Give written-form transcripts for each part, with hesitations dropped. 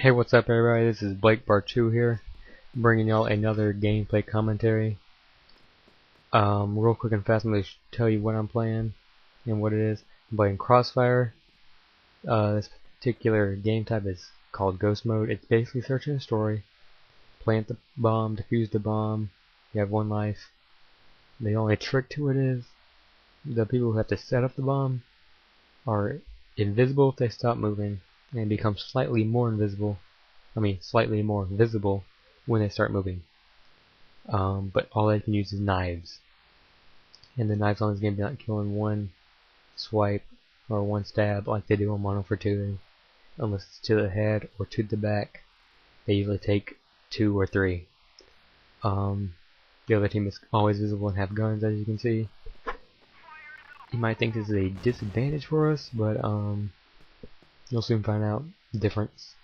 Hey, what's up everybody, this is Blake Bar 2 here, bringing y'all another gameplay commentary. Real quick and fast, I'm going to tell you what I'm playing and what it is. I'm playing CrossFire. This particular game type is called Ghost Mode. It's basically searching a story, plant the bomb, defuse the bomb, you have one life. The only trick to it is, the people who have to set up the bomb are invisible if they stop moving, and become slightly more visible when they start moving. But all they can use is knives. And the knives on this game do not kill in one swipe or one stab like they do on Modern Warfare 2, unless it's to the head or to the back. They usually take 2 or 3. The other team is always visible and have guns, as you can see. You might think this is a disadvantage for us, but you'll soon find out the difference.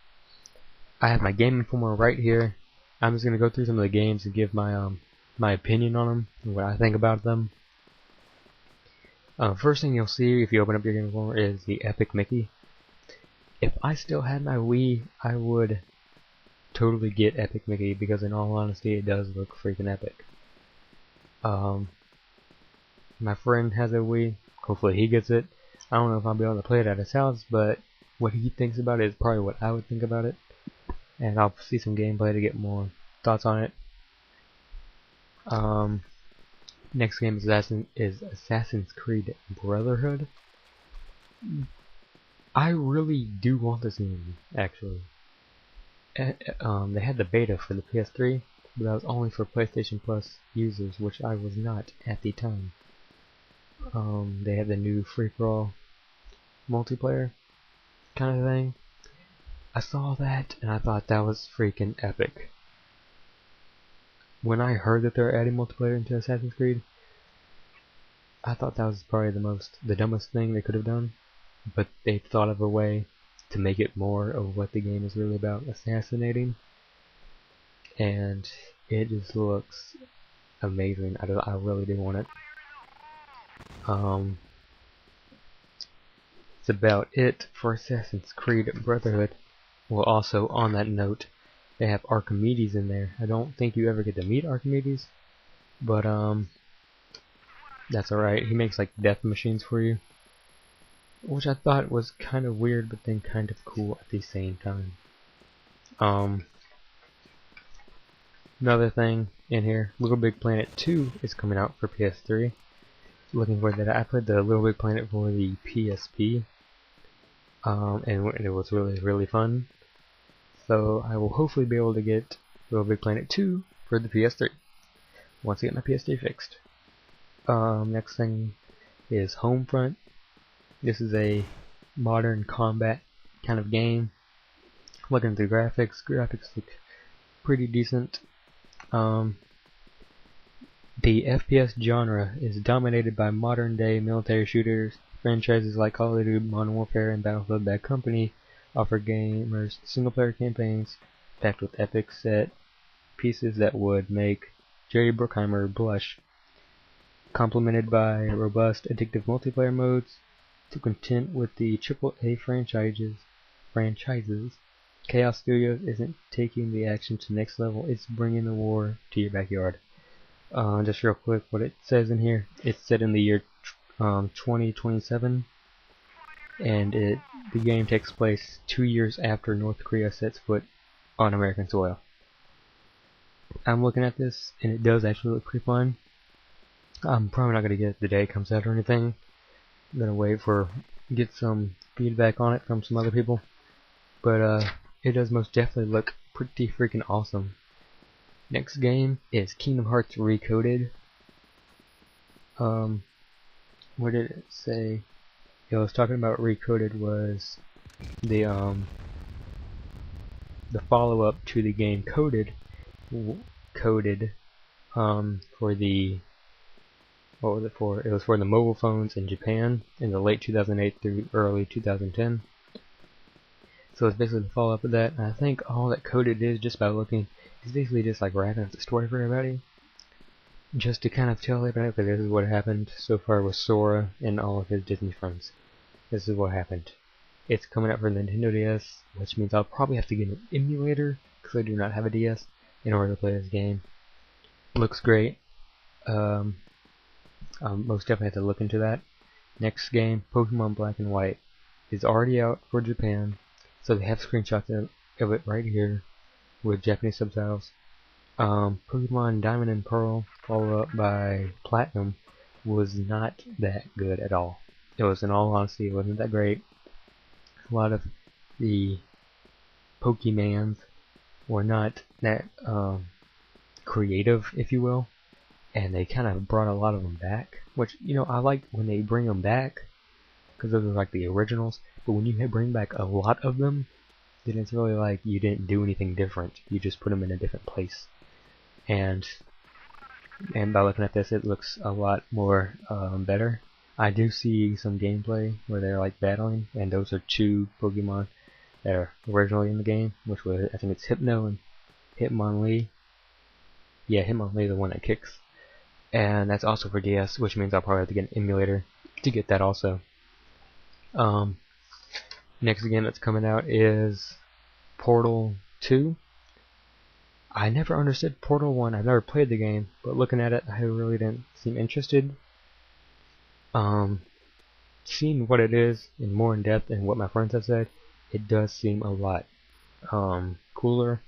I have my Game Informer right here. I'm just gonna go through some of the games and give my my opinion on them and what I think about them. First thing you'll see if you open up your Game Informer is the Epic Mickey. If I still had my Wii, I would totally get Epic Mickey because, in all honesty, it does look freaking epic. My friend has a Wii. Hopefully he gets it. I don't know if I'll be able to play it at his house, but what he thinks about it is probably what I would think about it. And I'll see some gameplay to get more thoughts on it. Next game is Assassin's Creed Brotherhood. I really do want this game, actually. They had the beta for the PS3, but that was only for PlayStation Plus users, which I was not at the time. They had the new free-for-all multiplayer kind of thing. I saw that and I thought that was freaking epic. When I heard that they were adding multiplayer into Assassin's Creed, I thought that was probably the dumbest thing they could have done. But they thought of a way to make it more of what the game is really about, assassinating. And it just looks amazing. I really do want it. That's about it for Assassin's Creed Brotherhood. Well, also on that note, they have Archimedes in there. I don't think you ever get to meet Archimedes, but that's alright. He makes like death machines for you, which I thought was kind of weird, but then kind of cool at the same time. Another thing in here, Little Big Planet 2 is coming out for PS3. Looking forward to that. I played the Little Big Planet for the PSP, and it was really fun. So I will hopefully be able to get Little Big Planet 2 for the PS3 once I get my PS3 fixed. Next thing is Homefront. This is a modern combat kind of game. Looking at the graphics look pretty decent. The FPS genre is dominated by modern day military shooters. Franchises like Call of Duty, Modern Warfare, and Battlefield Bad Company offer gamers single-player campaigns packed with epic set pieces that would make Jerry Bruckheimer blush, complemented by robust, addictive multiplayer modes. To contend with the AAA franchises, Chaos Studios isn't taking the action to the next level, it's bringing the war to your backyard. Just real quick, what it says in here, it's set in the year 2027, and the game takes place 2 years after North Korea sets foot on American soil. I'm looking at this, and it does actually look pretty fun. I'm probably not going to get it the day it comes out or anything. I'm going to wait get some feedback on it from some other people. But it does most definitely look pretty freaking awesome. Next game is Kingdom Hearts Recoded. What did it say? It was talking about Recoded was the follow-up to the game Coded for the, what was it for? It was for the mobile phones in Japan in the late 2008 through early 2010. So it's basically the follow-up of that. And I think all that Coded is, just by looking, is basically just like wrapping up the story for everybody, just to kind of tell everybody, okay, this is what happened so far with Sora and all of his Disney friends. This is what happened. It's coming out for the Nintendo DS, which means I'll probably have to get an emulator because I do not have a DS in order to play this game. Looks great. I'll most definitely have to look into that. Next game, Pokemon Black and White, is already out for Japan, so they have screenshots of it right here with Japanese subtitles. Pokemon Diamond and Pearl, followed up by Platinum, was not that good at all. It was, in all honesty, it wasn't that great. A lot of the Pokemans were not that creative, if you will, and they kind of brought a lot of them back, which, you know, I like when they bring them back because those are like the originals. But when you bring back a lot of them, then it's really like you didn't do anything different. You just put them in a different place. And by looking at this, it looks a lot more better. I do see some gameplay where they're like battling, and those are two Pokemon that are originally in the game, which was, I think it's Hypno and Hitmonlee. Yeah, Hitmonlee, the one that kicks. And that's also for DS, which means I'll probably have to get an emulator to get that also. Next game that's coming out is Portal 2. I never understood Portal 1. I've never played the game, but looking at it, I really didn't seem interested. Seeing what it is in more in depth and what my friends have said, it does seem a lot cooler.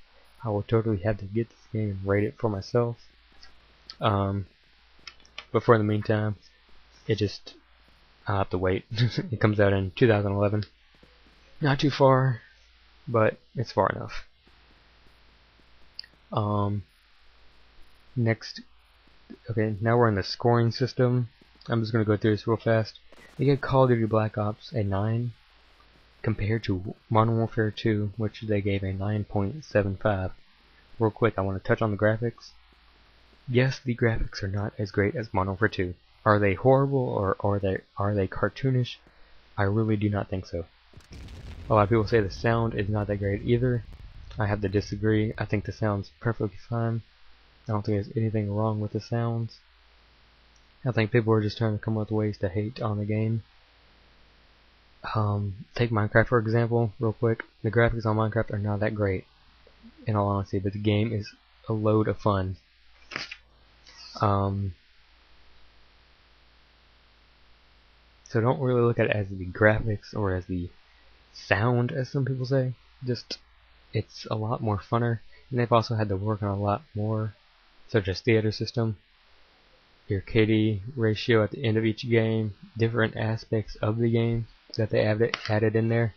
I will totally have to get this game and rate it for myself. But for the meantime, I'll have to wait. It comes out in 2011. Not too far, but it's far enough. Next, okay, now we're in the scoring system. I'm just going to go through this real fast. We get Call of Duty Black Ops a 9 compared to Modern Warfare 2, which they gave a 9.75. Real quick, I want to touch on the graphics. Yes, the graphics are not as great as Modern Warfare 2. Are they horrible or are they cartoonish? I really do not think so. A lot of people say the sound is not that great either. I have to disagree. I think the sound's perfectly fine. I don't think there's anything wrong with the sounds. I think people are just trying to come up with ways to hate on the game. Take Minecraft for example, real quick. The graphics on Minecraft are not that great, in all honesty, but the game is a load of fun. So don't really look at it as the graphics or as the sound, as some people say. Just, it's a lot more funner, and they've also had to work on a lot more, such as theater system, your KD ratio at the end of each game, different aspects of the game that they added in there.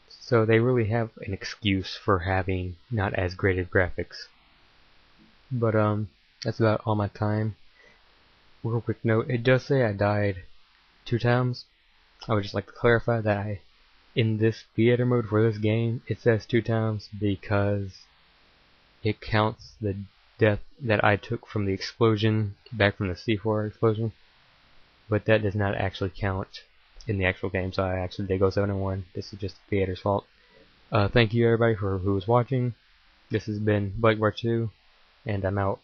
So they really have an excuse for having not as great of graphics. But that's about all my time. Real quick note, it does say I died 2 times. I would just like to clarify that in this theater mode for this game, it says 2 times because it counts the death that I took from the explosion back from the C4 explosion, but that does not actually count in the actual game, so I actually did go 7-1. This is just the theater's fault. Thank you everybody who was watching. This has been Blake Bar 2, and I'm out.